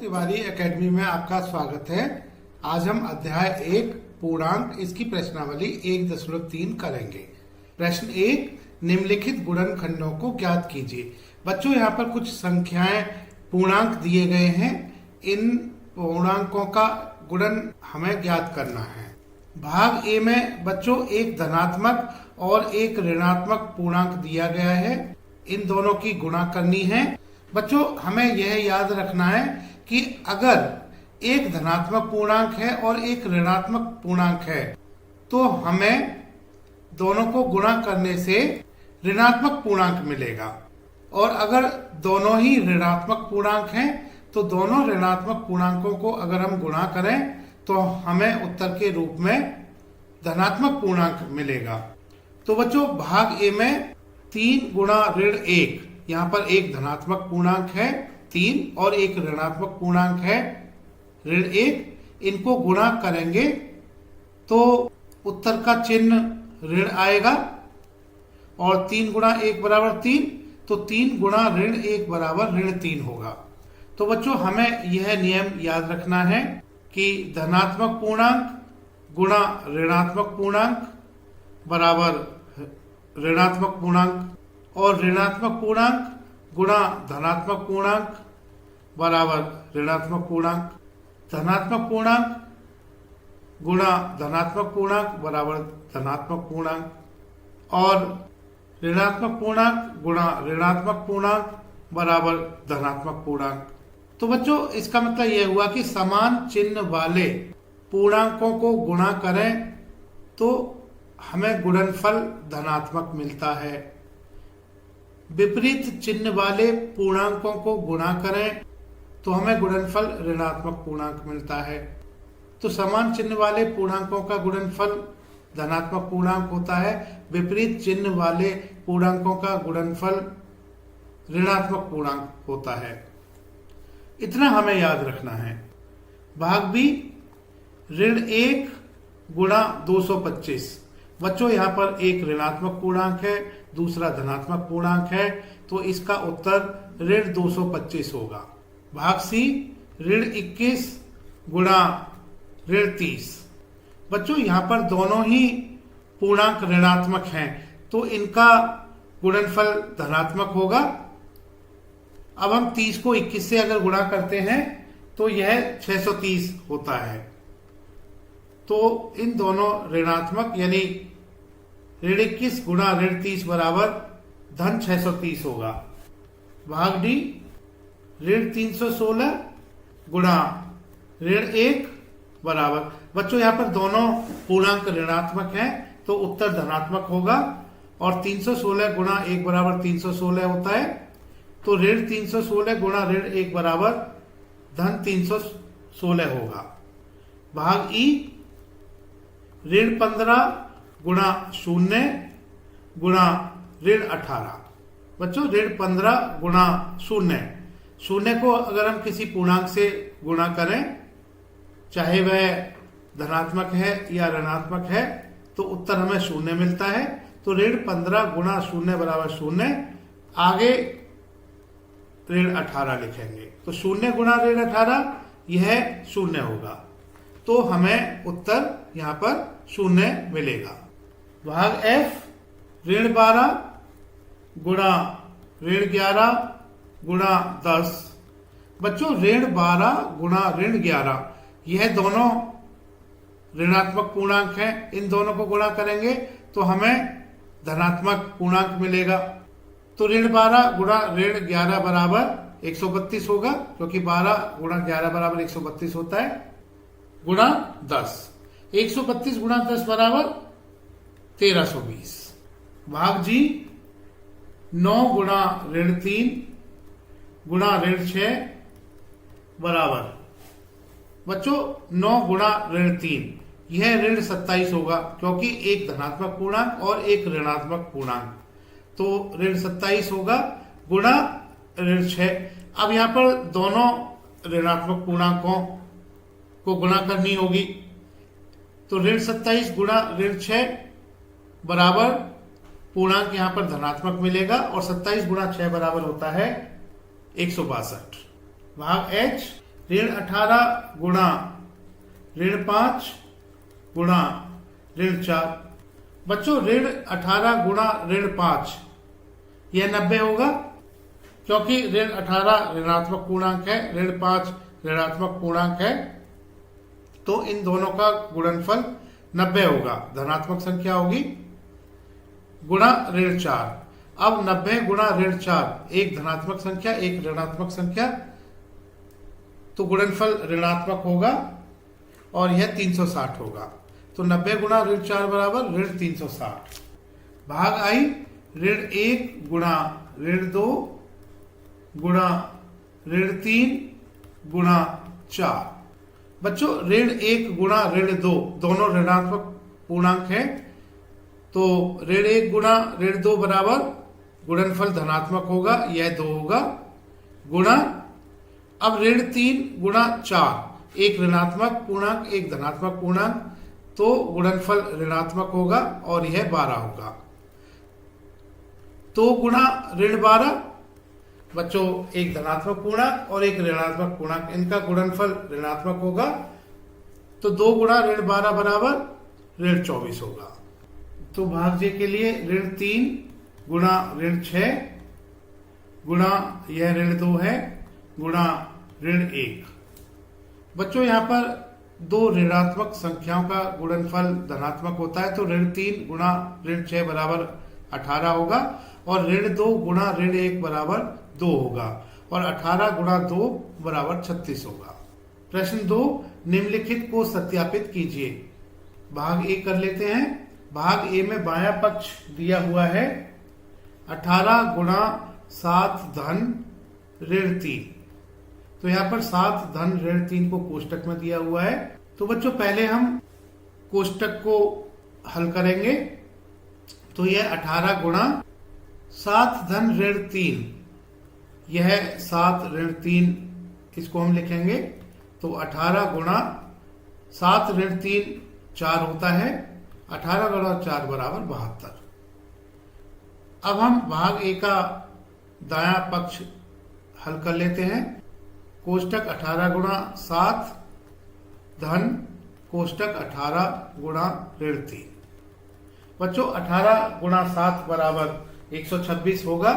Tiwari academy में आपका स्वागत है। आज हम अध्याय 1 पूर्णांक इसकी प्रश्नावली 1.3 करेंगे। प्रश्न 1, निम्नलिखित गुणनखंडों को ज्ञात कीजिए। बच्चों यहाँ पर कुछ संख्याएं पूर्णांक दिए गए हैं, इन पूर्णांकों का गुणन हमें ज्ञात करना है। भाग ए में बच्चों एक धनात्मक और एक ऋणात्मक पूर्णांक दिया गया है, इन दोनों की गुणा करनी है। बच्चों हमें यह याद रखना है कि अगर एक धनात्मक पूर्णांक है और एक ऋणात्मक पूर्णांक है तो हमें दोनों को गुणा करने से ऋणात्मक पूर्णांक मिलेगा, और अगर दोनों ही ऋणात्मक पूर्णांक हैं तो दोनों ऋणात्मक पूर्णांकों को अगर हम गुणा करें तो हमें उत्तर के रूप में धनात्मक पूर्णांक मिलेगा। तो बच्चों भाग ए में 3 गुणा ऋण 1, यहाँ पर एक धनात्मक पूर्णांक है 3 और एक ऋणात्मक पूर्णांक है ऋण 1, इनको गुणा करेंगे तो उत्तर का चिन्ह ऋण आएगा, और 3 गुणा 1 बराबर 3, तो 3 गुणा ऋण 1 बराबर ऋण 3 होगा। तो बच्चों हमें यह नियम याद रखना है कि धनात्मक पूर्णांक गुणा ऋणात्मक पूर्णांक बराबर ऋणात्मक पूर्णांक, और ऋणात्मक पूर्णांक गुणा धनात्मक पूर्णांक बराबर ऋणात्मक पूर्णांक, धनात्मक पूर्णांक गुणा धनात्मक पूर्णांक बराबर धनात्मक पूर्णांक, और ऋणात्मक पूर्णांक गुणा ऋणात्मक पूर्णांक बराबर धनात्मक पूर्णांक। तो बच्चों इसका मतलब यह हुआ कि समान चिन्ह वाले पूर्णांकों को गुणा करें तो हमें गुणनफल धनात्मक मिलता है, विपरीत चिन्ह वाले पूर्णांकों को गुणा करें तो हमें गुणनफल ऋणात्मक पूर्णांक मिलता है। तो समान चिन्ह वाले पूर्णांकों का गुणनफल धनात्मक पूर्णांक होता है, विपरीत चिन्ह वाले पूर्णांकों का गुणनफल ऋणात्मक पूर्णांक होता है। इतना हमें याद रखना है। भाग बी ऋण 1 गुणा 225। बच्चों यहाँ पर एक ऋणात्मक पूर्णांक है, दूसरा धनात्मक पूर्णांक है, तो इसका उत्तर ऋण 225 होगा। भाग सी ऋण 21 गुणा ऋण 30। बच्चों यहाँ पर दोनों ही पूर्णांक ऋणात्मक हैं तो इनका गुणनफल धनात्मक होगा। अब हम 30 को 21 से अगर गुणा करते हैं तो यह 630 होता है। तो इन दोनों ऋणात्मक यानी ऋण 21 गुणा ऋण 30 बराबर धन 630 होगा। भाग डी ऋण 316 गुणा ऋण 1 बराबर, बच्चों यहाँ पर दोनों पूर्णांक ऋणात्मक हैं तो उत्तर धनात्मक होगा, और 316 गुणा 1 बराबर 316 होता है, तो ऋण 316 गुणा ऋण 1 बराबर धन 316 होगा। भाग ई ऋण 15 गुणा 0 गुणा ऋण 18। बच्चों ऋण 15 गुणा 0 को अगर हम किसी पूर्णांक से गुणा करें, चाहे वह धनात्मक है या ऋणात्मक है, तो उत्तर हमें 0 मिलता है। तो ऋण 15 गुणा 0 बराबर 0, आगे ऋण 18 लिखेंगे, तो 0 गुणा ऋण 18 यह 0 होगा, तो हमें उत्तर यहाँ पर 0 मिलेगा। भाग एफ ऋण 12 गुणा ऋण 11 गुणा 10। बच्चों ऋण 12 गुणा ऋण 11 यह दोनों ऋणात्मक पूर्णांक हैं, इन दोनों को गुणा करेंगे तो हमें धनात्मक पूर्णांक मिलेगा। तो ऋण 12 गुणा ऋण 11 बराबर 132 होगा, क्योंकि 12 गुणा 11 बराबर 132 होता है, गुणा 10। 132 गुणा 10 बराबर 1320। भाग जी 9 गुणा ऋण 3 गुणा ऋण 6 बराबर, बच्चों 9 गुणा ऋण 3 यह ऋण 27 होगा, क्योंकि एक धनात्मक पूर्णांक और एक ऋणात्मक पूर्णांक, तो ऋण 27 होगा गुणा ऋण 6। अब यहाँ पर दोनों ऋणात्मक पूर्णांकों को गुणा करनी होगी, तो ऋण 27 गुणा ऋण 6 बराबर पूर्णांक यहाँ पर धनात्मक मिलेगा, और 27 गुणा 6 बराबर होता है 162। भाग एच ऋण 18 गुणा ऋण 5 गुणा ऋण 4। बच्चों ऋण 18 गुणा ऋण 5 यह 90 होगा, क्योंकि ऋण 18 ऋणात्मक पूर्णांक है, ऋण 5 ऋणात्मक पूर्णांक है, तो इन दोनों का गुणनफल 90 होगा, धनात्मक संख्या होगी, गुणा ऋण 4। अब 90 गुणा ऋण 4, एक धनात्मक संख्या एक ऋणात्मक संख्या, तो गुणनफल ऋणात्मक होगा और यह 360 होगा। तो 90 गुणा ऋण 4 बराबर ऋण 360। भाग आई ऋण 1 गुणा ऋण 2 गुणा ऋण 3 गुणा 4। बच्चों ऋण 1 गुणा ऋण 2 दोनों ऋणात्मक पूर्णांक है, तो ऋण 1 गुणा ऋण 2 बराबर गुणनफल धनात्मक होगा, यह 2 होगा, गुणा अब ऋण 3 गुणा 4, एक ऋणात्मक पूर्णांक एक धनात्मक पूर्णांक, तो गुणनफल ऋणात्मक होगा और यह 12 होगा। तो गुणा ऋण 12, बच्चों एक धनात्मक पूर्णांक और एक ऋणात्मक पूर्णांक, इनका गुणनफल ऋणात्मक होगा, तो 2 गुणा ऋण 12 बराबर ऋण 24 होगा। तो भाग जे के लिए ऋण 3 गुणा ऋण 6 गुणा यह ऋण 2 है गुणा ऋण 1। बच्चों यहाँ पर दो ऋणात्मक संख्याओं का गुणनफल धनात्मक होता है, तो ऋण 3 गुणा ऋण 6 बराबर 18 होगा और ऋण 2 गुणा ऋण 1 बराबर 2 होगा और 18 गुणा 2 बराबर 36 होगा। प्रश्न 2, निम्नलिखित को सत्यापित कीजिए। भाग ए कर लेते हैं। भाग ए में बायां पक्ष दिया हुआ है 18 गुणा 7 धन ऋण 3। तो यहाँ पर 7 धन ऋण 3 को कोष्टक में दिया हुआ है। तो बच्चों पहले हम कोष्टक को हल करेंगे। तो यह 18 गुणा 7 धन ऋण 3, यह 7 ऋण 3, इसको हम लिखेंगे। तो 18 गुणा 7 ऋण 3 4 होता है, 18 गुणा 4 बराबर 72। अब हम भाग ए का दायां पक्ष हल कर लेते हैं। कोष्टक 18 गुणा 7 धन कोष्टक 18 गुणा ऋण 3। बच्चों 18 गुणा 7 बराबर 126 होगा,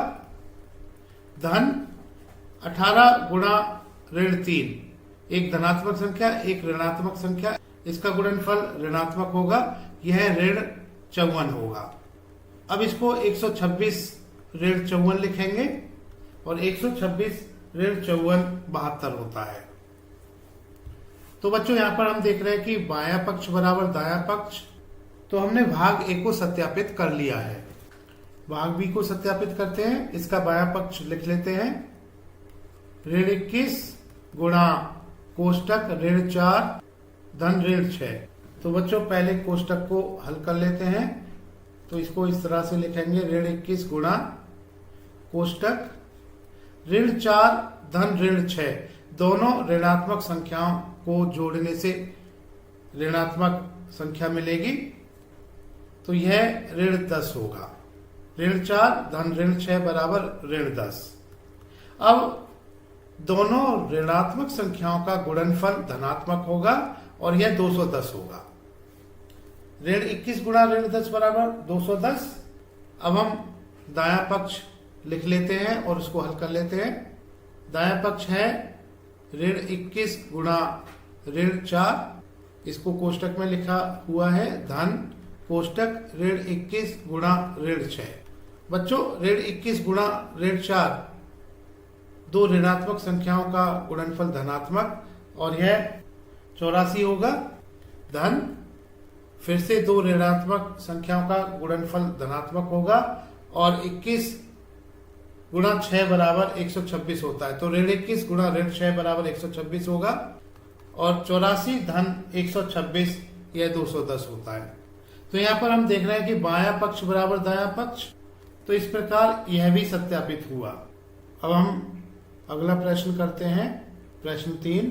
धन 18 गुणा ऋण 3, एक धनात्मक संख्या एक ऋणात्मक संख्या, इसका गुणनफल ऋणात्मक होगा, यह ऋण 54 होगा। अब इसको 126 ऋण 54 लिखेंगे और 126 ऋण 54 72 होता है। तो बच्चों यहां पर हम देख रहे हैं कि बायां पक्ष बराबर दायां पक्ष, तो हमने भाग ए को सत्यापित कर लिया है। भाग बी को सत्यापित करते हैं। इसका बायां पक्ष लिख लेते हैं। ऋण 21 गुणा कोष्टक ऋण 4 धन ऋण 6। तो बच्चों पहले कोष्टक को हल कर लेते हैं। तो इसको इस तरह से लिखेंगे, ऋण 21 गुणा कोष्टक ऋण 4 धन ऋण 6, दोनों ऋणात्मक संख्याओं को जोड़ने से ऋणात्मक संख्या मिलेगी, तो यह ऋण 10 होगा। ऋण 4 धन ऋण 6 बराबर ऋण 10। अब दोनों ऋणात्मक संख्याओं का गुणनफल धनात्मक होगा और यह 210 होगा। ऋण 21 गुणा ऋण 10 बराबर 210। अब हम दायां पक्ष लिख लेते हैं और उसको हल कर लेते हैं। दायां पक्ष है ऋण 21 गुणा ऋण 4, इसको कोष्टक में लिखा हुआ है, धन कोष्टक ऋण 21 गुणा ऋण 6। बच्चों ऋण 21 गुणा ऋण 4, दो ऋणात्मक संख्याओं का गुणनफल धनात्मक और यह 84 होगा, धन फिर से दो ऋणात्मक संख्याओं का गुणनफल धनात्मक होगा और 21 गुणा 6 बराबर 126 होता है। तो ऋण 21 गुणा ऋण 6 बराबर 126 होगा और 84 धन 126 यह 210 होता है। तो यहाँ पर हम देख रहे हैं कि बायां पक्ष बराबर दायां पक्ष, तो इस प्रकार यह भी सत्यापित हुआ। अब हम अगला प्रश्न करते हैं। प्रश्न 3,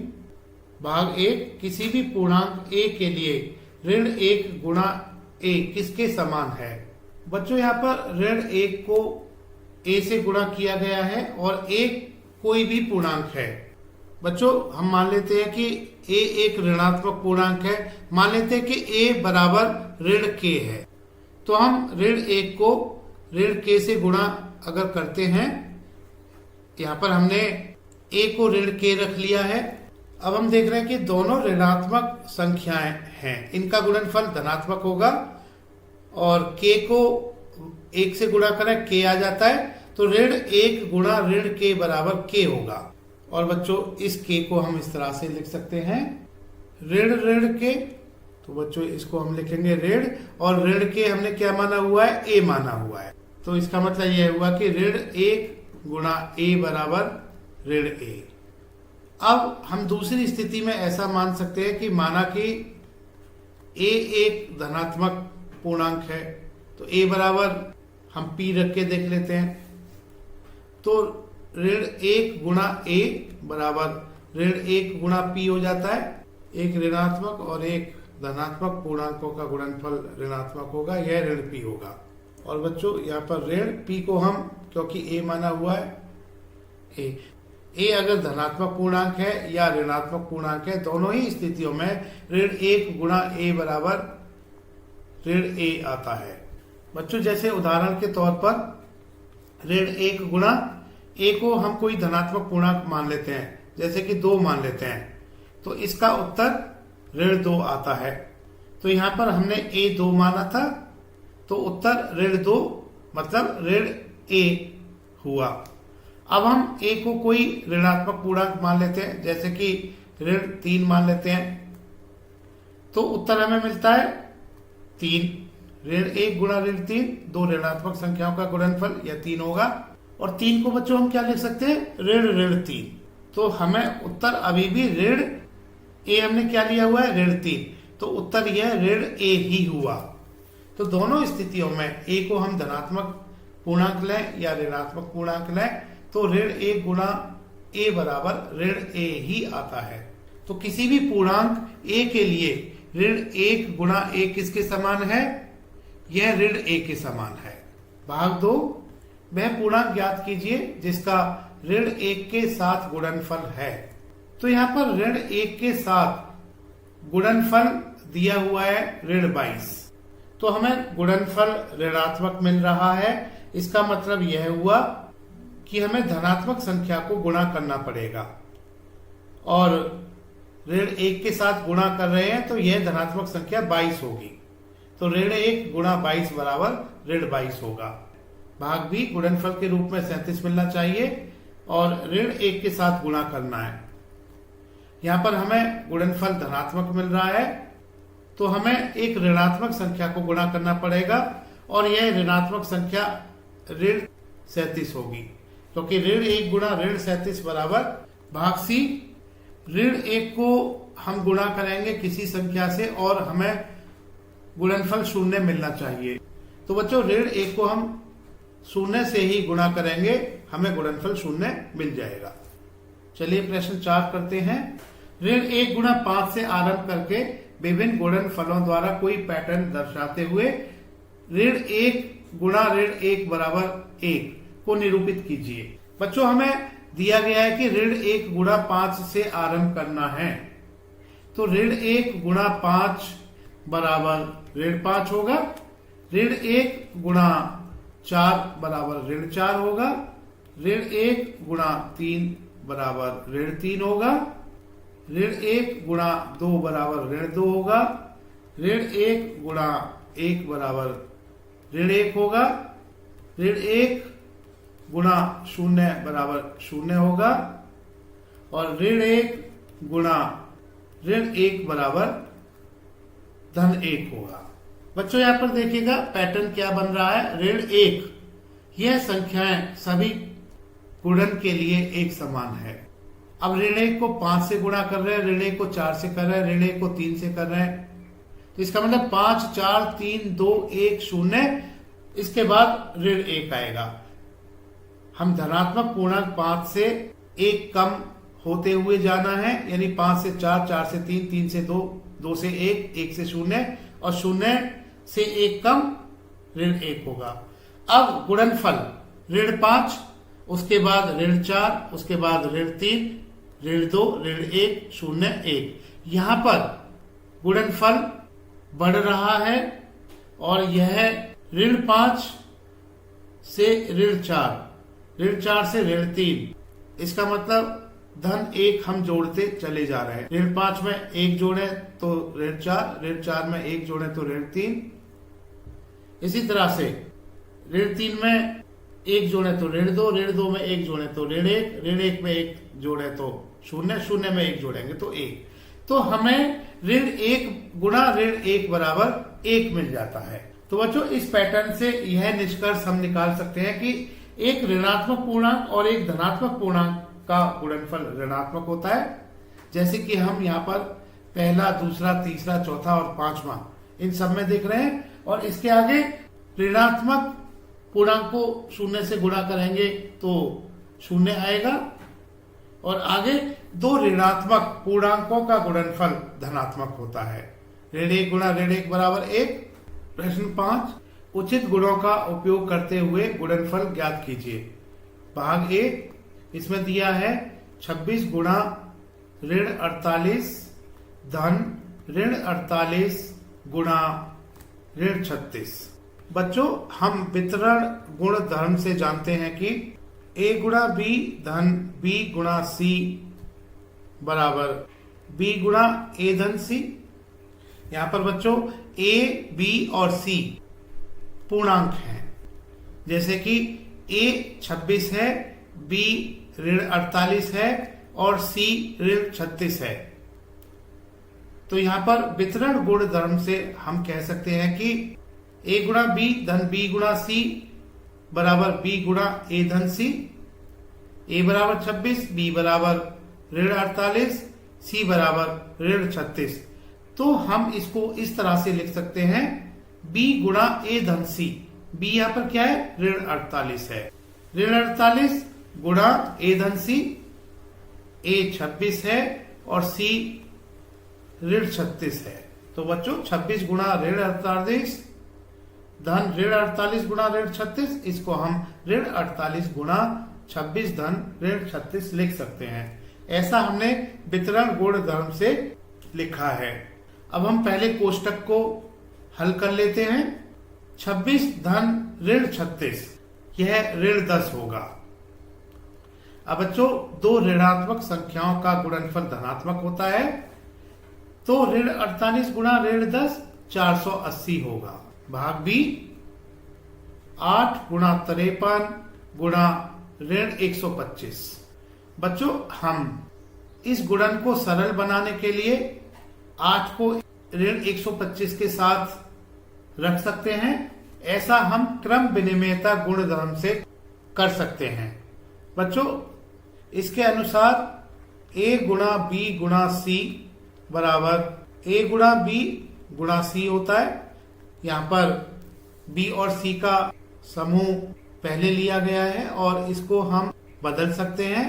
भाग 1, किसी भी पूर्णांक a के लिए ऋण 1 गुणा a किसके समान है। बच्चों यहाँ पर ऋण 1 को a से गुणा किया गया है और a कोई भी पूर्णांक है, बच्चों हम मान लेते हैं कि a एक ऋणात्मक पूर्णांक है। मान लेते हैं कि a बराबर ऋण k है, तो हम ऋण 1 को ऋण k से गुणा अगर करते हैं, यहाँ पर हमने a को ऋण k रख लिया है। अब हम देख रहे हैं कि दोनों ऋणात्मक संख्याएं हैं, इनका गुणनफल धनात्मक होगा और k को 1 से गुणा करें k आ जाता है, तो ऋण 1 गुणा ऋण k बराबर k होगा। और बच्चों इस k को हम इस तरह से लिख सकते हैं ऋण ऋण k, तो बच्चों इसको हम लिखेंगे ऋण, और ऋण k हमने क्या माना हुआ है, a माना हुआ है। तो इसका मतलब यह हुआ कि ऋण 1 गुणा a बराबर ऋण a। अब हम दूसरी स्थिति में ऐसा मान सकते हैं कि माना कि a एक धनात्मक पूर्णांक है, तो a बराबर हम p रख के देख लेते हैं, तो ऋण 1 गुणा a बराबर ऋण 1 गुणा p हो जाता है। एक ऋणात्मक और एक धनात्मक पूर्णांकों का गुणनफल ऋणात्मक होगा, यह ऋण p होगा। और बच्चों यहाँ पर ऋण p को हम, क्योंकि a माना हुआ है, a अगर धनात्मक पूर्णांक है या ऋणात्मक पूर्णांक है, दोनों ही स्थितियों में ऋण 1 गुणा a बराबर ऋण a आता है। बच्चों जैसे उदाहरण के तौर पर ऋण 1 गुणा a को हम कोई धनात्मक पूर्णांक मान लेते हैं, जैसे कि 2 मान लेते हैं, तो इसका उत्तर ऋण 2 आता है। तो यहाँ पर हमने a 2 माना था, तो उत्तर ऋण 2 मतलब ऋण a हुआ। अब हम a को कोई ऋणात्मक पूर्णांक मान लेते हैं, जैसे कि ऋण 3 मान लेते हैं, तो उत्तर हमें मिलता है 3। ऋण 1 गुणा ऋण 3, दो ऋणात्मक संख्याओं का गुणनफल यह 3 होगा। और 3 को बच्चों हम क्या लिख सकते हैं, ऋण ऋण 3। तो हमें उत्तर अभी भी ऋण a हमने क्या लिया हुआ है, ऋण 3, तो उत्तर यह ऋण a ही हुआ। तो दोनों स्थितियों में a को हम धनात्मक पूर्णांक लें या ऋणात्मक पूर्णांक लें, तो ऋण 1 गुणा a बराबर ऋण a ही आता है। तो किसी भी पूर्णांक a के लिए ऋण 1 गुणा a किसके समान है, यह ऋण a के समान है। भाग 2, वह पूर्णांक ज्ञात कीजिए जिसका ऋण 1 के साथ गुणनफल है। तो यहाँ पर ऋण 1 के साथ गुणनफल दिया हुआ है ऋण 22, तो हमें गुणनफल ऋणात्मक मिल रहा है। इसका मतलब यह हुआ कि हमें धनात्मक संख्या को गुणा करना पड़ेगा, और ऋण 1 के साथ गुणा कर रहे हैं तो यह धनात्मक संख्या 22 होगी। तो ऋण 1 गुणा 22 बराबर ऋण 22 होगा। भाग बी, गुणनफल के रूप में 37 मिलना चाहिए और ऋण 1 के साथ गुणा करना है। यहाँ पर हमें गुणनफल धनात्मक मिल रहा है, तो हमें एक ऋणात्मक संख्या को गुणा करना पड़ेगा, और यह ऋणात्मक संख्या ऋण 37 होगी, क्योंकि ऋण 1 गुणा ऋण 37 बराबर। भाग सी, ऋण 1 को हम गुणा करेंगे किसी संख्या से और हमें गुणनफल 0 मिलना चाहिए। तो बच्चों ऋण 1 को हम 0 से ही गुणा करेंगे, हमें गुणनफल 0 मिल जाएगा। चलिए प्रश्न 4 करते हैं। ऋण 1 गुणा 5 से आरंभ करके विभिन्न गुणनफलों द्वारा कोई पैटर्न दर्शाते हुए ऋण 1 गुणा ऋण 1 बराबर 1 को निरूपित कीजिए। बच्चों हमें दिया गया है कि ऋण 1 गुणा 5 से आरंभ करना है, तो ऋण 1 गुणा 5 बराबर ऋण 5 होगा। ऋण 1 गुणा 4 बराबर ऋण 4 होगा। ऋण 1 गुणा 3 बराबर ऋण 3 होगा। ऋण 1 गुणा 2 बराबर ऋण 2 होगा। ऋण 1 गुणा 1 बराबर ऋण 1 होगा। ऋण 1 गुणा 0 बराबर 0 होगा, और ऋण 1 गुणा ऋण 1 बराबर धन 1 होगा। बच्चों यहाँ पर देखिएगा पैटर्न क्या बन रहा है। ऋण 1, यह संख्याएं सभी गुणन के लिए एक समान है। अब ऋण 1 को 5 से गुणा कर रहे हैं, ऋण 1 को 4 से कर रहे हैं, ऋण 1 को 3 से कर रहे हैं, तो इसका मतलब 5 4 3 2 1 0, इसके बाद ऋण 1 आएगा। हम धनात्मक पूर्णांक 5 से 1 कम होते हुए जाना है, यानी 5 से 4, 4 से 3, 3 से 2, 2 से 1, 1 से 0, और 0 से 1 कम ऋण 1 होगा। अब गुणनफल ऋण 5, उसके बाद ऋण 4, उसके बाद ऋण 3, ऋण 2 ऋण 1 0 1। यहाँ पर गुणनफल बढ़ रहा है और यह ऋण 5 से ऋण 4, ऋण 4 से ऋण 3। इसका मतलब धन 1 हम जोड़ते चले जा रहे हैं। ऋण 5 में 1 जोड़े तो ऋण 4, ऋण 4 में 1 जोड़े तो ऋण 3। इसी तरह से ऋण 3 में 1 जोड़े तो ऋण 2, ऋण 2 में 1 जोड़े तो ऋण 1, ऋण 1 में 1 जोड़े तो 0, 0 में 1 जोड़ेंगे तो 1। तो हमें ऋण 1 गुणा ऋण 1 बराबर 1 मिल जाता है। तो बच्चों इस पैटर्न से यह निष्कर्ष हम निकाल सकते हैं कि एक ऋणात्मक पूर्णांक और एक धनात्मक पूर्णांक का गुणनफल ऋणात्मक होता है। जैसे कि हम यहाँ पर पहला, दूसरा, तीसरा, चौथा और 5वां इन सब में देख रहे हैं। और इसके आगे ऋणात्मक पूर्णांक को 0 से गुणा करेंगे तो 0 आएगा और आगे 2 ऋणात्मक पूर्णांकों का गुणनफल धनात्मक होता है। ऋण 1 गुणा ऋण 1 बराबर 1। प्रश्न 5, उचित गुणों का उपयोग करते हुए गुणनफल ज्ञात कीजिए। भाग 1 इसमें दिया है 26 गुणा ऋण 48 धन ऋण 48 गुणा ऋण 36। बच्चों हम वितरण गुण धर्म से जानते हैं कि a गुणा b धन b गुणा c बराबर b गुणा a धन c। यहाँ पर बच्चों a, b और c पूर्णांक हैं। जैसे कि a 26 है, b ऋण 48 है और c ऋण 36 है। तो यहाँ पर वितरण गुण धर्म से हम कह सकते हैं कि a गुणा b धन b गुणा c बराबर b गुणा a धन c। a बराबर 26, b बराबर ऋण 48, c बराबर ऋण 36। तो हम इसको इस तरह से लिख सकते हैं b गुणा a धन c। b यहाँ पर क्या है? ऋण 48 है। ऋण 48 गुणा a धन c, a 26 है और c ऋण 36 है। तो बच्चों 26 गुणा ऋण 48 धन ऋण 48 गुणा ऋण 36, इसको हम ऋण 48 गुणा 26 धन ऋण 36 लिख सकते हैं। ऐसा हमने वितरण गुण धर्म से लिखा है। अब हम पहले कोष्टक को हल कर लेते हैं। 26 धन ऋण 36 यह ऋण 10 होगा। अब बच्चों दो ऋणात्मक संख्याओं का गुणनफल धनात्मक होता है, तो ऋण 48 गुणा ऋण 10 480 होगा। भाग बी 8 गुणा 53 गुणा ऋण 125। बच्चों हम इस गुणन को सरल बनाने के लिए 8 को ऋण 125 के साथ रख सकते हैं। ऐसा हम क्रम विनिमयता गुण धर्म से कर सकते हैं। बच्चों इसके अनुसार a गुणा b गुणा c बराबर a गुणा b गुणा c होता है। यहाँ पर b और c का समूह पहले लिया गया है और इसको हम बदल सकते हैं,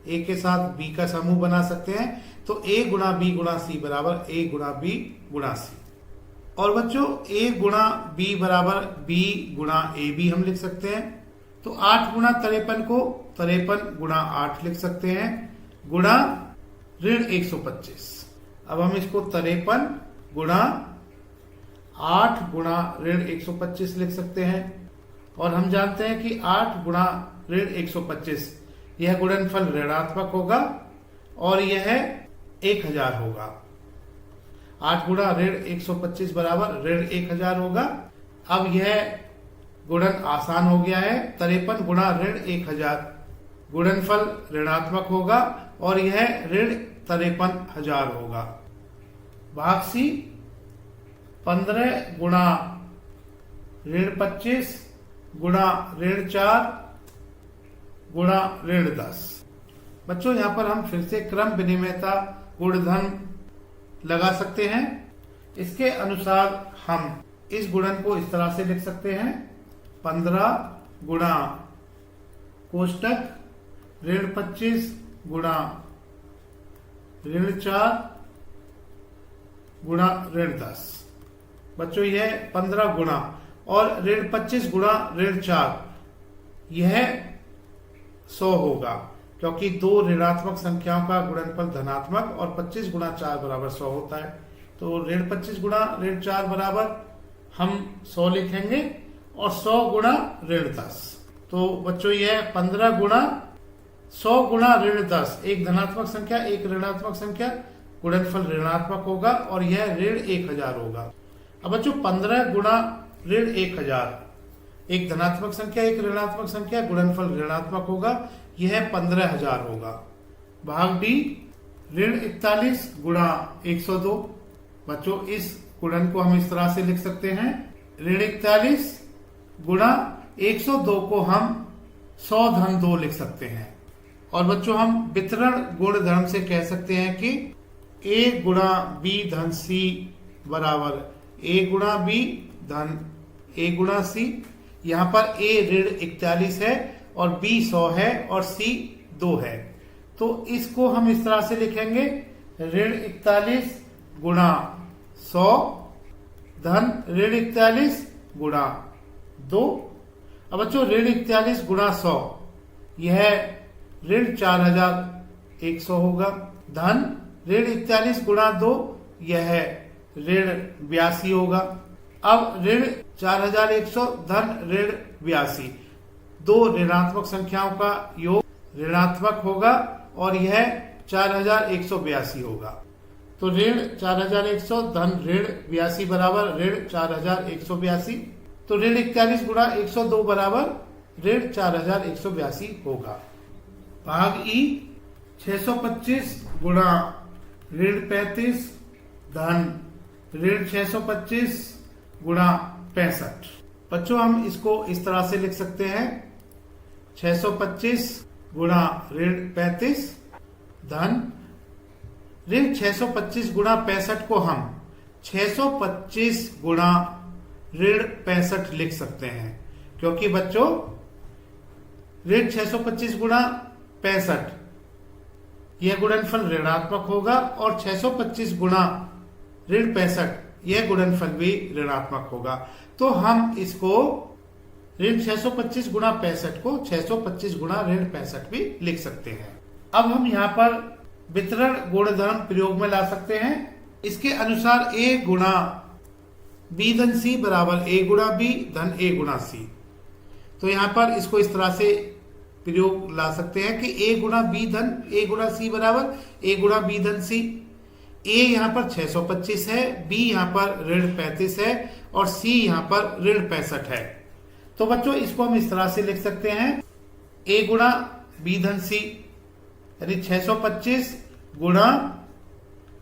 a के साथ b का समूह बना सकते हैं। तो a गुणा b गुणा c बराबर a गुणा b गुणा c। और बच्चों a गुणा b बराबर b गुणा a भी हम लिख सकते हैं। तो 8 गुणा 53 को 53 गुणा 8 लिख सकते हैं गुणा ऋण 125। अब हम इसको 53 गुणा 8 गुणा ऋण 125 लिख सकते हैं। और हम जानते हैं कि 8 गुणा ऋण 125 यह गुणनफल ऋणात्मक होगा और यह 1000 होगा। 8 गुणा ऋण 125 बराबर ऋण 1000 होगा। अब यह गुणन आसान हो गया है। 53 गुणा ऋण 1000 गुणनफल ऋणात्मक होगा और यह ऋण 53,000 होगा। भाग सी 15 गुणा ऋण 25 गुणा ऋण 4 गुणा ऋण 10। बच्चों यहाँ पर हम फिर से क्रम विनिमयता गुणधर्म लगा सकते हैं। इसके अनुसार हम इस गुणन को इस तरह से लिख सकते हैं 15 गुणा कोष्टक ऋण 25 गुणा ऋण 4 गुणा ऋण 10। बच्चों यह 15 गुणा और ऋण 25 गुणा ऋण 4 यह 100 होगा, क्योंकि दो ऋणात्मक संख्याओं का गुणनफल धनात्मक और 25 गुणा 4 बराबर 100 होता है। तो ऋण 25 गुणा ऋण 4 बराबर हम 100 लिखेंगे और 100 गुणा ऋण 10। तो बच्चों यह 15 गुणा 100 गुणा ऋण 10, एक धनात्मक संख्या एक ऋणात्मक संख्या, गुणनफल ऋणात्मक होगा और यह ऋण 1000 होगा। अब बच्चों 15 गुणा ऋण 1000, एक धनात्मक संख्या एक ऋणात्मक संख्या, गुणनफल ऋणात्मक होगा, यह 15000 होगा। भाग डी ऋण 41 गुणा 102। बच्चों इस गुणन को हम इस तरह से लिख सकते हैं, ऋण 41 गुणा 102 को हम 100 धन 2 लिख सकते हैं। और बच्चों हम वितरण गुणधर्म से कह सकते हैं कि a गुणा b धन c बराबर a गुणा b धन a गुणा c। यहाँ पर a ऋण 41 है और b 100 है और c 2 है। तो इसको हम इस तरह से लिखेंगे, ऋण 41 गुणा 100 धन ऋण 41 गुणा 2। अब बच्चों ऋण 41 गुणा 100 यह ऋण 4100 होगा, धन ऋण 41 गुणा 2 यह ऋण 82 होगा। अब ऋण 4100 धन ऋण 82, दो ऋणात्मक संख्याओं का योग ऋणात्मक होगा और यह 4182 होगा। तो ऋण 4100 धन ऋण 82 बराबर ऋण 4182। तो ऋण 41 गुणा 102 बराबर ऋण 4182 होगा। भाग ई 625 गुणा ऋण 35 धन ऋण 625 गुणा 65। बच्चों हम इसको इस तरह से लिख सकते हैं, 625 गुणा ऋण 35 धन ऋण 625 गुणा 65 को हम 625 गुणा ऋण 65 लिख सकते हैं, क्योंकि बच्चों ऋण 625 गुणा 65 यह गुणनफल ऋणात्मक होगा और 625 गुणा ऋण 65 यह गुणनफल भी ऋणात्मक होगा। तो हम इसको ऋण 625 गुणा 65 को 625 गुणा ऋण 65 भी लिख सकते हैं। अब हम यहाँ पर वितरण गुणधर्म प्रयोग में ला सकते हैं। इसके अनुसार a गुणा b धन c बराबर a गुणा b धन a गुणा c। तो यहाँ पर इसको इस तरह से प्रयोग ला सकते हैं कि a गुणा b धन a गुणा c बराबर a गुणा b धन c। a यहाँ पर 625 है, b यहाँ पर ऋण 35 है और c यहाँ पर ऋण 65 है। तो बच्चों इसको हम इस तरह से लिख सकते हैं, a गुणा b धन c यानी 625 गुणा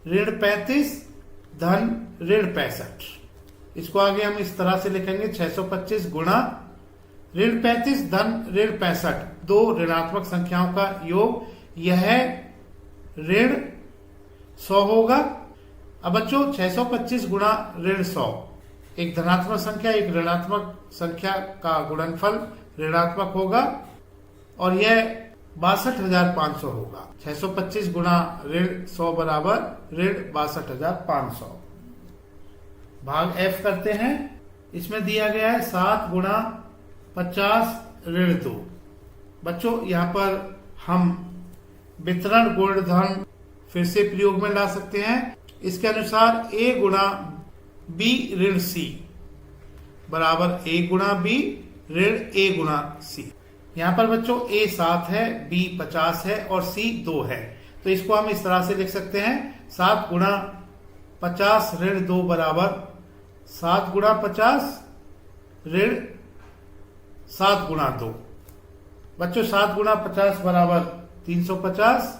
ऋण 35 धन ऋण 65। इसको आगे हम इस तरह से लिखेंगे, 625 गुणा ऋण 35 धन ऋण 65, दो ऋणात्मक संख्याओं का योग, यह ऋण 100 होगा। अब बच्चों 625 गुणा ऋण 100, एक धनात्मक संख्या एक ऋणात्मक संख्या का गुणनफल ऋणात्मक होगा और यह 62,500 होगा। 625 गुणा ऋण 100 बराबर ऋण 62,500। भाग एफ करते हैं। इसमें दिया गया है 7 गुणा 50 ऋण 2। बच्चों यहाँ पर हम वितरण गुणधर्म फिर से प्रयोग में ला सकते हैं। इसके अनुसार a गुणा b ऋण c बराबर a गुणा b ऋण a गुणा c। यहाँ पर बच्चों a 7 है, b 50 है और c 2 है। तो इसको हम इस तरह से लिख सकते हैं, 7 गुणा 50 ऋण 2 बराबर 7 गुणा 50 ऋण 7 गुणा 2। बच्चों 7 गुणा 50 बराबर 350,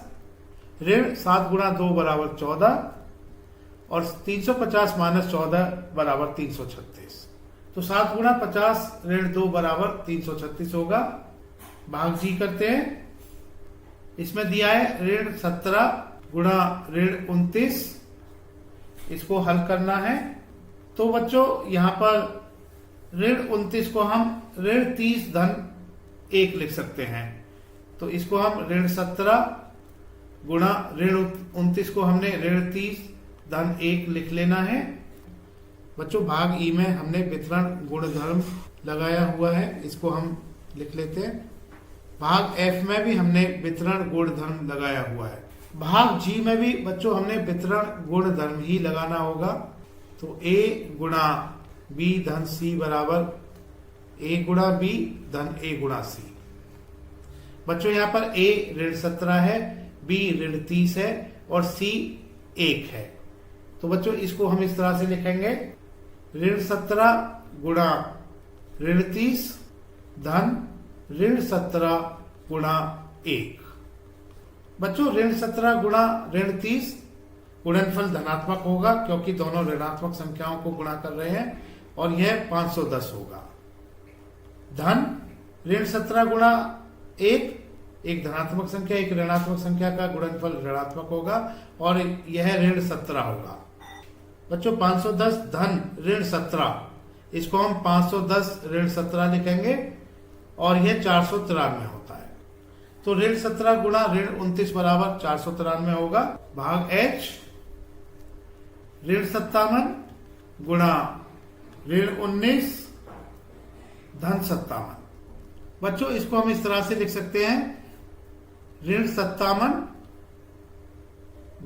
ऋण 7 गुणा 2 बराबर 14 और 350 माइनस 14 बराबर 336। तो 7 गुणा 50 ऋण 2 बराबर 336 होगा। भाग जी करते हैं। इसमें दिया है ऋण 17 गुणा ऋण 29, इसको हल करना है। तो बच्चों यहाँ पर ऋण 29 को हम ऋण 30 धन 1 लिख सकते हैं। तो इसको हम ऋण 17 गुणा ऋण 29 को हमने ऋण 30 धन 1 लिख लेना है। बच्चों भाग ई में हमने वितरण गुणधर्म लगाया हुआ है, इसको हम लिख लेते हैं। भाग एफ में भी हमने वितरण गुणधर्म लगाया हुआ है। भाग जी में भी बच्चों हमने वितरण गुणधर्म ही लगाना होगा। तो ए गुणा बी धन सी बराबर ए गुणा बी धन ए गुणा सी। बच्चों यहाँ पर ए ऋण 17 है, बी ऋण 30 है और सी 1 है। तो बच्चों इसको हम इस तरह से लिखेंगे, ऋण 17 गुणा ऋण 30 धन ऋण 17 गुणा 1। बच्चों ऋण 17 गुणा ऋण 30 गुणनफल धनात्मक होगा क्योंकि दोनों ऋणात्मक संख्याओं को गुणा कर रहे हैं और यह 510 होगा। धन ऋण 17 गुणा 1, एक धनात्मक संख्या एक ऋणात्मक संख्या का गुणनफल ऋणात्मक होगा और यह ऋण 17 होगा। बच्चों 510 धन ऋण 17, इसको हम 510 ऋण 17 लिखेंगे और यह 493 होता है। तो ऋण 17 गुणा ऋण 29 बराबर 493 होगा। भाग एच ऋण 57 गुणा ऋण 19 धन 57। बच्चों इसको हम इस तरह से लिख सकते हैं, ऋण 57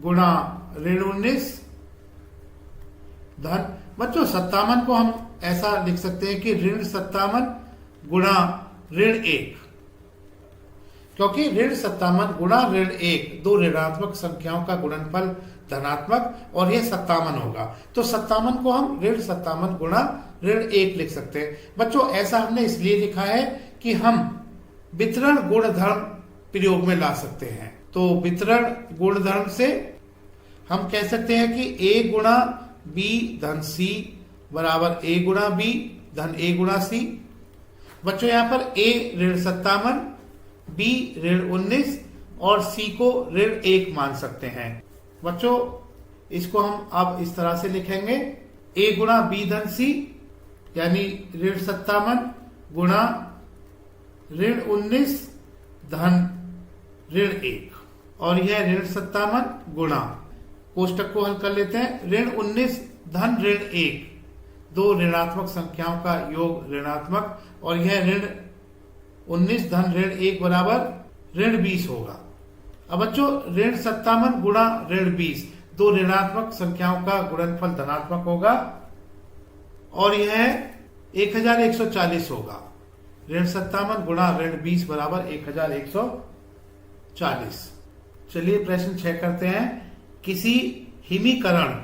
गुणा ऋण 19 धन। बच्चों 57 को हम ऐसा लिख सकते हैं कि ऋण 57 गुणा ऋण 1, क्योंकि ऋण 57 गुणा ऋण 1 दो ऋणात्मक संख्याओं का गुणनफल धनात्मक और यह 57 होगा। तो 57 को हम ऋण 57 गुणा ऋण 1 लिख सकते हैं। बच्चों ऐसा हमने इसलिए लिखा है कि हम वितरण गुणधर्म प्रयोग में ला सकते हैं। तो वितरण गुणधर्म से हम कह सकते हैं कि a गुणा b धन c बराबर a गुणा b धन a गुणा c। बच्चों यहाँ पर a ऋण 57, b ऋण 19 और c को ऋण 1 मान सकते हैं। बच्चों इसको हम अब इस तरह से लिखेंगे, a गुणा b धन c यानी ऋण 57 गुणा ऋण 19 धन ऋण 1 और यह ऋण 57 गुणा, कोष्टक को हल कर लेते हैं, ऋण 19 धन ऋण 1 दो ऋणात्मक संख्याओं का योग ऋणात्मक और यह ऋण 19 धन ऋण 1 बराबर ऋण 20 होगा। अब बच्चों ऋण 57 गुणा ऋण 20 दो ऋणात्मक संख्याओं का गुणनफल धनात्मक होगा और यह 1140 होगा। ऋण 57 गुणा ऋण 20 बराबर 1140। चलिए प्रश्न 6 करते हैं। किसी हिमीकरण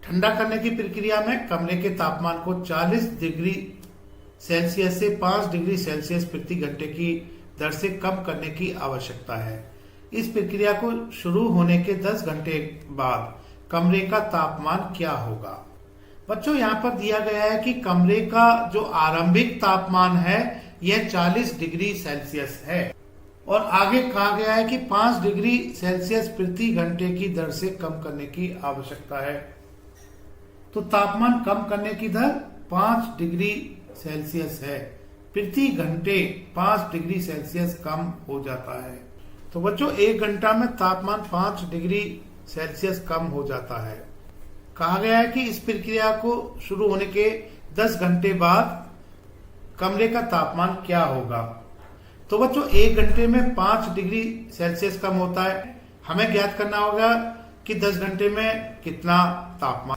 ठंडा करने की प्रक्रिया में कमरे के तापमान को 40 डिग्री सेल्सियस से 5 डिग्री सेल्सियस प्रति घंटे की दर से कम करने की आवश्यकता है। इस प्रक्रिया को शुरू होने के 10 घंटे बाद कमरे का तापमान क्या होगा? बच्चों यहाँ पर दिया गया है कि कमरे का जो आरंभिक तापमान है यह 40 डिग्री सेल्सियस है और आगे कहा गया है कि 5 डिग्री सेल्सियस प्रति घंटे की दर से कम करने की आवश्यकता है। तो तापमान कम करने की दर 5 डिग्री सेल्सियस है, प्रति घंटे 5 डिग्री सेल्सियस कम हो जाता है। तो बच्चों 1 घंटा में तापमान 5 डिग्री सेल्सियस कम हो जाता है। कहा गया है कि इस प्रक्रिया को शुरू होने के 10 घंटे बाद कमरे का तापमान क्या होगा? तो बच्चों 1 घंटे में 5 डिग्री सेल्सियस कम होता है। हमें ज्ञात करना होगा कि 10 घंटे में कितना तापमान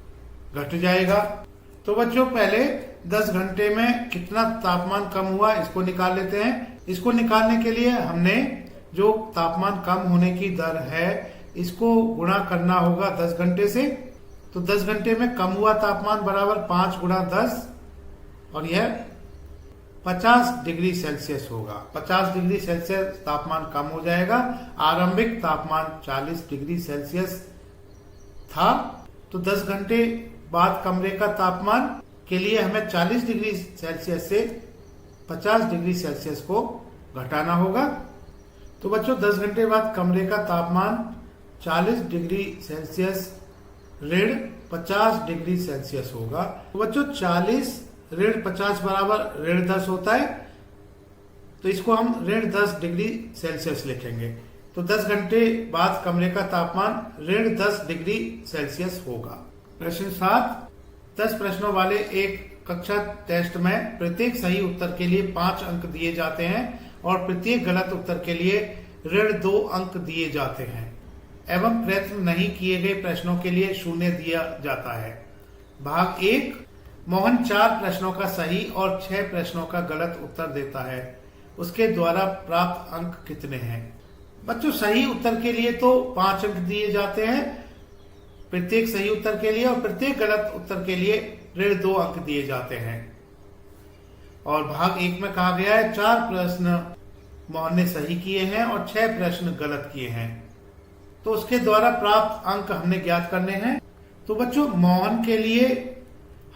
घट जाएगा। तो बच्चों पहले 10 घंटे में कितना तापमान कम हुआ इसको निकाल लेते हैं। इसको निकालने के लिए हमने जो तापमान कम होने की दर है इसको गुणा करना होगा 10 घंटे से। तो 10 घंटे में कम हुआ तापमान बराबर 5 गुणा 10 और यह 50 डिग्री सेल्सियस होगा। 50 डिग्री सेल्सियस तापमान कम हो जाएगा। आरंभिक तापमान 40 डिग्री सेल्सियस था। तो 10 घंटे बाद कमरे का तापमान के लिए हमें 40 डिग्री सेल्सियस से 50 डिग्री सेल्सियस को घटाना होगा। तो बच्चों 10 घंटे बाद कमरे का तापमान 40 डिग्री सेल्सियस ऋण 50 डिग्री सेल्सियस होगा। तो बच्चों 40 ऋण 50 बराबर ऋण 10 होता है। तो इसको हम ऋण 10 डिग्री सेल्सियस लिखेंगे। तो 10 घंटे बाद कमरे का तापमान ऋण 10 डिग्री सेल्सियस होगा। प्रश्न 7, 10 प्रश्नों वाले एक कक्षा टेस्ट में प्रत्येक सही उत्तर के लिए 5 अंक दिए जाते हैं और प्रत्येक गलत उत्तर के लिए ऋण 2 अंक दिए जाते हैं एवं प्रयत्न नहीं किए गए प्रश्नों के लिए 0 दिया जाता है। भाग 1, मोहन 4 प्रश्नों का सही और 6 प्रश्नों का गलत उत्तर देता है, उसके द्वारा प्राप्त अंक कितने हैं? बच्चों, सही उत्तर के लिए तो 5 अंक दिए जाते हैं प्रत्येक सही उत्तर के लिए, और प्रत्येक गलत उत्तर के लिए ऋण 2 अंक दिए जाते हैं। और भाग 1 में कहा गया है 4 प्रश्न मोहन ने सही किए हैं और 6 प्रश्न गलत किए हैं, तो उसके द्वारा प्राप्त अंक हमने ज्ञात करने हैं। तो बच्चों, मोहन के लिए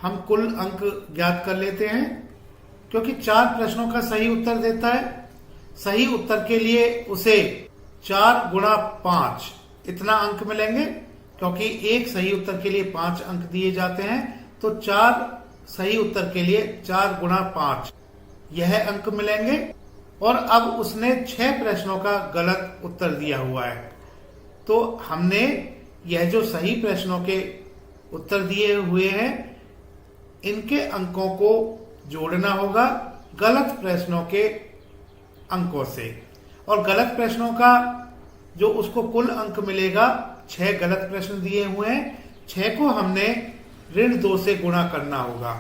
हम कुल अंक ज्ञात कर लेते हैं, क्योंकि 4 प्रश्नों का सही उत्तर देता है। सही उत्तर के लिए उसे 4 गुणा 5 इतना अंक मिलेंगे, क्योंकि एक सही उत्तर के लिए 5 अंक दिए जाते हैं, तो 4 सही उत्तर के लिए 4 गुणा 5 यह अंक मिलेंगे। और अब उसने 6 प्रश्नों का गलत उत्तर दिया हुआ है, तो हमने यह जो सही प्रश्नों के उत्तर दिए हुए हैं इनके अंकों को जोड़ना होगा गलत प्रश्नों के अंकों से, और गलत प्रश्नों का जो उसको कुल अंक मिलेगा, 6 गलत प्रश्न दिए हुए हैं, 6 को हमने ऋण 2 से गुणा करना होगा।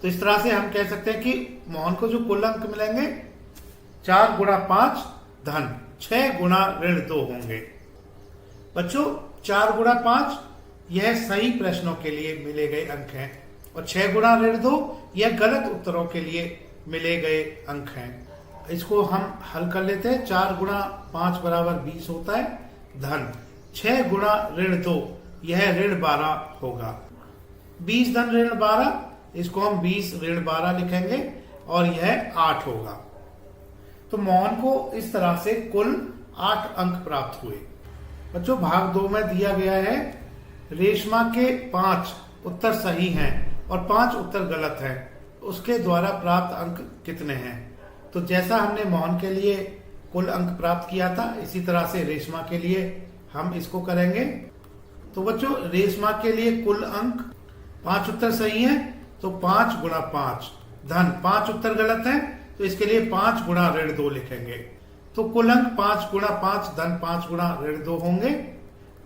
तो इस तरह से हम कह सकते हैं कि मोहन को जो कुल अंक मिलेंगे 4 गुणा 5 धन 6 गुणा ऋण 2 होंगे। बच्चों, 4 गुणा 5 यह सही प्रश्नों के लिए मिले गए अंक हैं, और 6 गुणा ऋण 2 यह गलत उत्तरों के लिए मिले गए अंक हैं। इसको हम हल कर लेते हैं। 4 गुणा 5 बराबर 20 होता है, धन 6 गुणा ऋण 2 यह ऋण 12 होगा। 20 धन ऋण 12, इसको हम 20 ऋण 12 लिखेंगे और यह 8 होगा। तो मोहन को इस तरह से कुल 8 अंक प्राप्त हुए। बच्चों, भाग 2 में दिया गया है रेशमा के 5 उत्तर सही हैं और 5 उत्तर गलत हैं, उसके द्वारा प्राप्त अंक कितने हैं? तो जैसा हमने मोहन के लिए कुल अंक प्राप्त किया था, इसी तरह से रेशमा के लिए हम इसको करेंगे। तो बच्चों, रेशमा के लिए कुल अंक 5 उत्तर सही हैं, तो 5 गुणा 5 धन 5 उत्तर गलत हैं, तो इसके लिए 5 गुणा ऋण 2 लिखेंगे। तो कुल अंक 5 गुणा 5 धन 5 गुणा ऋण 2 होंगे।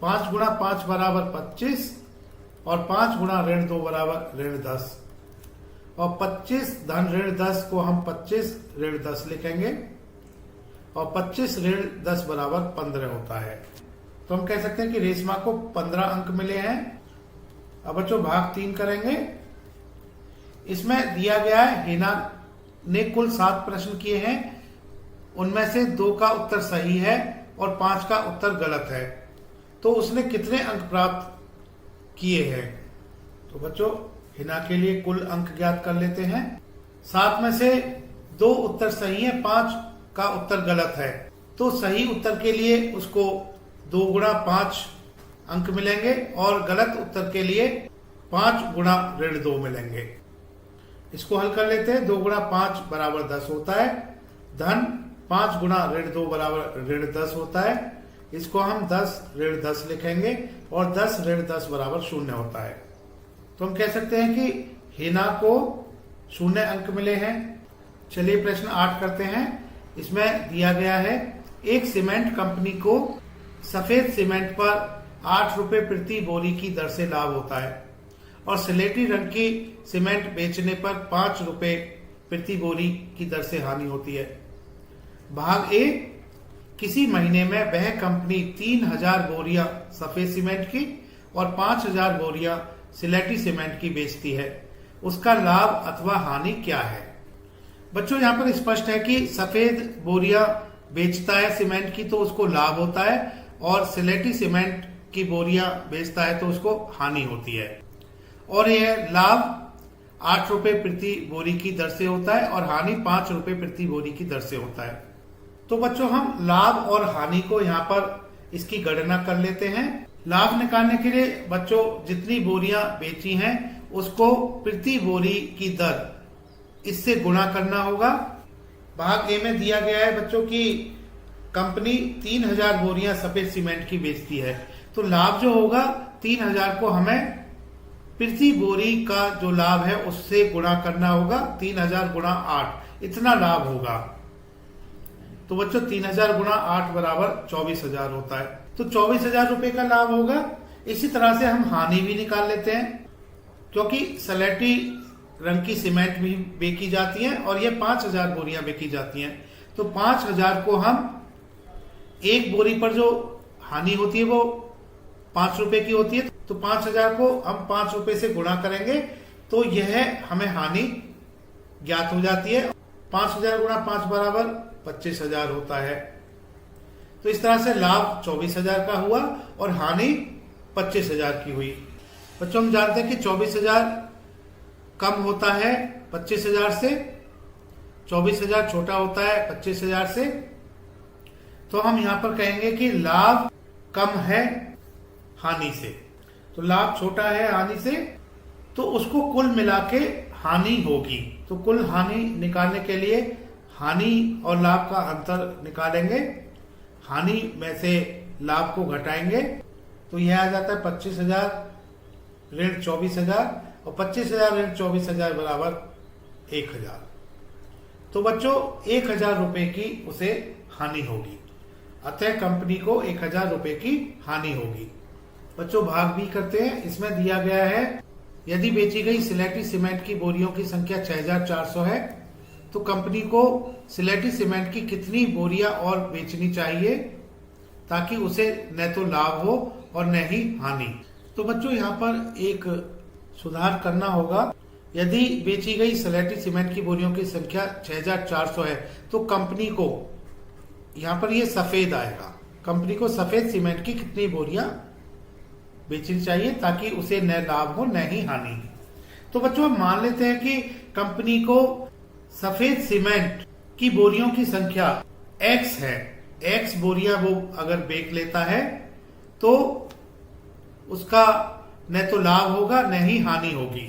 5 गुणा 5 बराबर 25 और 5 गुणा ऋण 2 बराबर ऋण 10, और 25 धन ऋण 10 को हम 25 ऋण 10 लिखेंगे, और 25 ऋण 10 बराबर 15 होता है। तो हम कह सकते हैं कि रेशमा को 15 अंक मिले हैं। अब बच्चों, भाग 3 करेंगे। इसमें दिया गया है हिना ने कुल 7 प्रश्न किए हैं, उनमें से 2 का उत्तर सही है और 5 का उत्तर गलत है, तो उसने कितने अंक प्राप्त किए हैं? तो बच्चों, हिना के लिए कुल अंक ज्ञात कर लेते हैं। 7 में से 2 उत्तर सही है, 5 का उत्तर गलत है, तो सही उत्तर के लिए उसको 2 गुणा 5 अंक मिलेंगे और गलत उत्तर के लिए 5 गुणा ऋण 2 मिलेंगे। इसको हल कर लेते हैं। 2 गुणा 5 बराबर 10 होता है, धन 5 गुणा ऋण 2 बराबर ऋण 10 होता है। इसको हम 10 ऋण 10 लिखेंगे और 10 ऋण 10 बराबर 0 होता है। तो हम कह सकते हैं कि हिना को 0 अंक मिले हैं। चलिए प्रश्न 8 करते हैं। इसमें दिया गया है एक सीमेंट कंपनी को सफेद सीमेंट पर 8 रुपए प्रति बोरी की दर से लाभ होता है और स्लेटी रंग की सीमेंट बेचने पर 5 रुपए प्रति बोरी की दर से हानि होती है। भाग ए, किसी महीने में वह कंपनी 3000 बोरियां सफेद सीमेंट की और 5000 बोरियां स्लेटी सीमेंट की बेचती है, उसका लाभ अथवा हानि क्या है? बच्चों, यहाँ पर स्पष्ट है कि सफेद बोरियां बेचता है सीमेंट की तो उसको लाभ होता है, और स्लेटी सीमेंट की बोरियां बेचता है तो उसको हानि होती है। और यह लाभ 8 रुपए प्रति बोरी की दर से होता है और हानि 5 रुपए प्रति बोरी की दर से होता है। तो बच्चों, हम लाभ और हानि को यहाँ पर इसकी गणना कर लेते हैं। लाभ निकालने के लिए बच्चों जितनी बोरियां बेची हैं उसको प्रति बोरी की दर इससे गुणा करना होगा। भाग ए में दिया गया है बच्चों की कंपनी 3000 बोरियां सफेद सीमेंट की बेचती है, तो लाभ जो होगा 3000 को हमें प्रति बोरी का जो लाभ है उससे गुणा करना होगा। 3000 गुणा 8 इतना लाभ होगा। तो बच्चों 3000 गुणा 8 बराबर 24,000 होता है। तो 24,000 रुपए का लाभ होगा। इसी तरह से हम हानि भी निकाल लेते हैं, क्योंकि सलेटी रंग की सीमेंट भी बेची जाती है और ये 5,000 बोरियां बेची जाती हैं। तो 5,000 को हम एक बोरी पर जो हानि होती है वो 5 रुपए की होती है, तो 5,000 को हम 5 रुपए से गुणा करेंगे तो यह हमें हानि ज्ञात हो जाती है। 5,000 गुणा 5 बराबर 25,000 होता है। तो इस तरह से लाभ 24,000 का हुआ और हानि 25,000 की हुई। बच्चों हम जानते हैं कि 24,000 कम होता है 25,000 से, 24,000 छोटा होता है 25,000 से। तो हम यहां पर कहेंगे कि लाभ कम है हानि से। तो लाभ छोटा है हानि से, तो उसको कुल मिला के हानि होगी। तो कुल हानि निकालने के लिए हानि और लाभ का अंतर निकालेंगे। हानि में से लाभ को घटाएंगे तो यह आ जाता है 25,000 ऋण 24,000 और 25,000 ऋण 24,000 बराबर 1,000। तो बच्चों 1,000 रुपए की उसे हानि होगी। अतः कंपनी को 1,000 रुपए की हानि होगी। बच्चों भाग भी करते हैं। इसमें दिया गया है यदि बेची गई सिलेटी सीमेंट की बोरियों की संख्या 6,400 है तो कंपनी को सिलेटी सीमेंट की कितनी बोरियां और बेचनी चाहिए ताकि उसे न तो लाभ हो और न ही हानि। तो बच्चों यहाँ पर एक सुधार करना होगा। यदि बेची गई सिलेटी सीमेंट की बोरियों की संख्या 6,400 है तो कंपनी को, यहाँ पर ये सफेद आएगा, कंपनी को सफेद सीमेंट की कितनी बोरियां बेचनी चाहिए ताकि उसे न लाभ हो न ही हानि। तो बच्चों हम मान लेते हैं कि कंपनी को सफेद सीमेंट की बोरियों की संख्या X है, X बोरियां वो अगर बेच लेता है तो उसका न तो लाभ होगा न ही हानि होगी।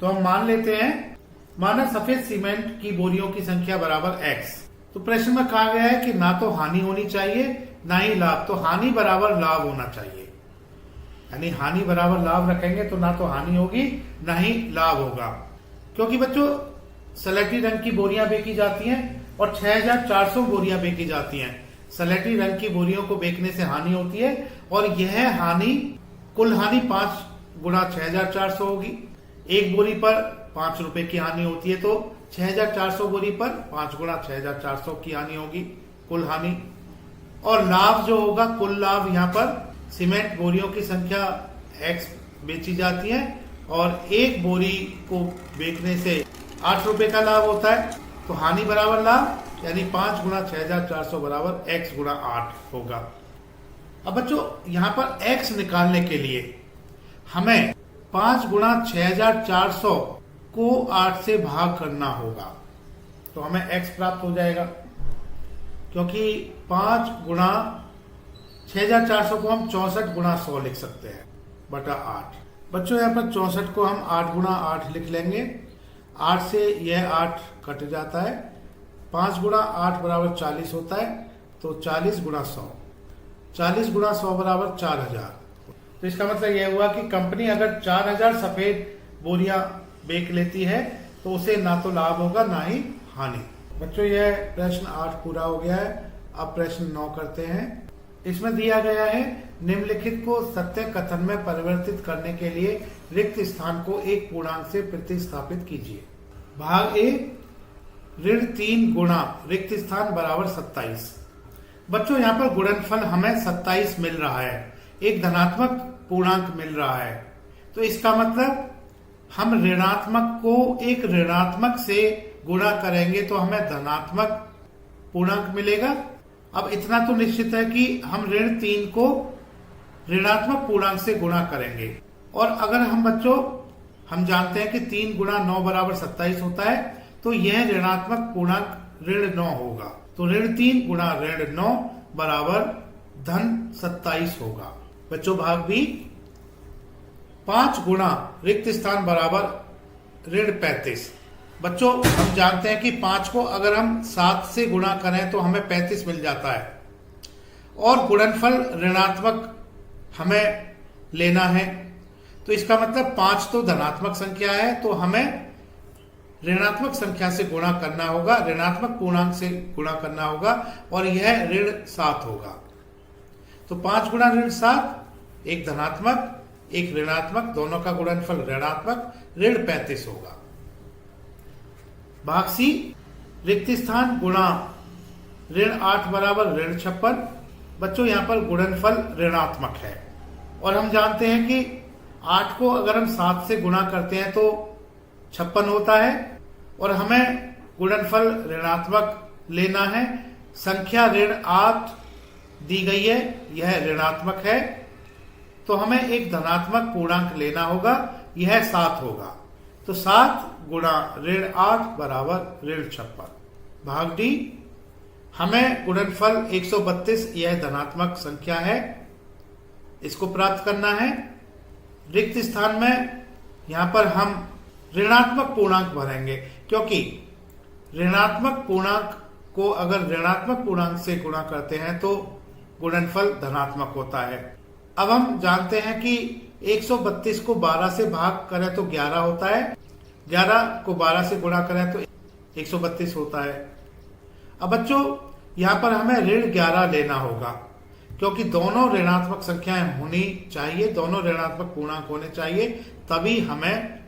तो हम मान लेते हैं, माना सफेद सीमेंट की बोरियों की संख्या बराबर X। तो प्रश्न में कहा गया है कि ना तो हानि होनी चाहिए ना ही लाभ, तो हानि बराबर लाभ होना चाहिए। यानी हानि बराबर लाभ रखेंगे तो ना तो हानि होगी ना ही लाभ होगा, क्योंकि बच्चों सलेटी रंग की बोरियां बेची जाती हैं और 6,400 बोरियां बेची जाती हैं। सलेटी रंग की बोरियों को बेचने से हानि होती है और यह हानि, कुल हानि 5 गुणा 6,400 होगी। एक बोरी पर 5 रुपए की हानि होती है तो 6,400 बोरी पर 5 गुणा 6,400 की हानि होगी कुल हानि। और लाभ जो होगा, कुल लाभ, यहाँ पर सीमेंट बोरियों की संख्या X बेची जाती है और एक बोरी को बेचने से 8 रुपए का लाभ होता है। तो हानि बराबर लाभ, यानी 5 गुणा 6,400 बराबर X गुणा 8 होगा। अब बच्चों यहाँ पर X निकालने के लिए हमें 5 गुणा 6,400 को 8 से भाग करना होगा तो हमें X प्राप्त हो जाएगा, क्योंकि 5 गुणा 6,400 को हम 64 गुणा 100 लिख सकते हैं बटा 8। बच्चों यहाँ पर 64 को हम 8 गुणा 8 लिख लेंगे। 8 से यह 8 कट जाता है। 5 गुणा 8 बराबर 40 होता है, तो 40 गुणा 100, 40 गुणा 100 बराबर 4,000। तो इसका मतलब यह हुआ कि कंपनी अगर 4,000 सफेद बोरियां बेच लेती है तो उसे ना तो लाभ होगा ना ही हानि। बच्चों यह प्रश्न 8 पूरा हो गया है। अब प्रश्न 9 करते हैं। इसमें दिया गया है निम्नलिखित को सत्य कथन में परिवर्तित करने के लिए रिक्त स्थान को एक पूर्णांक से प्रतिस्थापित कीजिए। भाग ए, ऋण 3 गुणा रिक्त स्थान बराबर 27। बच्चों यहाँ पर गुणनफल हमें 27 मिल रहा है, एक धनात्मक पूर्णांक मिल रहा है। तो इसका मतलब हम ऋणात्मक को एक ऋणात्मक से गुणा करेंगे तो हमें धनात्मक पूर्णांक मिलेगा। अब इतना तो निश्चित है कि हम ऋण 3 को ऋणात्मक पूर्णांक से गुणा करेंगे। और अगर हम बच्चों, हम जानते हैं कि 3 गुणा 9 बराबर 27 होता है, तो यह ऋणात्मक पूर्णांक ऋण 9 होगा। तो ऋण 3 गुणा ऋण 9 बराबर धन 27 होगा। बच्चों भाग बी, 5 गुणा रिक्त स्थान बराबर ऋण 35। बच्चों हम जानते हैं कि 5 को अगर हम 7 से गुणा करें तो हमें 35 मिल जाता है और गुणनफल ऋणात्मक हमें लेना है। तो इसका मतलब 5 तो धनात्मक संख्या है, तो हमें ऋणात्मक संख्या से गुणा करना होगा, ऋणात्मक पूर्णांक से गुणा करना होगा और यह ऋण 7 होगा। तो 5 गुणा ऋण 7, एक धनात्मक एक ऋणात्मक, दोनों का गुणनफल ऋणात्मक, ऋण 35 होगा। भाग सी, रिक्त स्थान गुणा ऋण 8 बराबर ऋण 56। बच्चों यहां पर गुणनफल ऋणात्मक है और हम जानते हैं कि 8 को अगर हम 7 से गुणा करते हैं तो 56 होता है और हमें गुणनफल ऋणात्मक लेना है। संख्या ऋण 8 दी गई है, यह ऋणात्मक है, तो हमें एक धनात्मक पूर्णांक लेना होगा, यह 7 होगा। तो 7 गुणा ऋण 8 बराबर ऋण 56। भाग डी, हमें गुणनफल 132, यह धनात्मक संख्या है, इसको प्राप्त करना है। रिक्त स्थान में यहां पर हम ऋणात्मक पूर्णांक भरेंगे, क्योंकि ऋणात्मक पूर्णांक को अगर ऋणात्मक पूर्णांक से गुणा करते हैं तो गुणनफल धनात्मक होता है। अब हम जानते हैं कि 132 को 12 से भाग करें तो 11 होता है, 11 को 12 से गुणा करें तो 132 होता है। अब बच्चों यहां पर हमें ऋण 11 लेना होगा, क्योंकि दोनों ऋणात्मक संख्याएं होनी चाहिए, दोनों ऋणात्मक पूर्णांक होने चाहिए, तभी हमें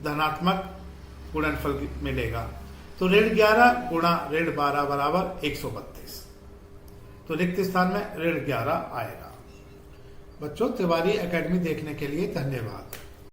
धनात्मक गुणनफल मिलेगा। तो ऋण 11 गुणा ऋण 12 बराबर 132। तो रिक्त स्थान में ऋण 11 आएगा। बच्चों, तिवारी एकेडमी देखने के लिए धन्यवाद।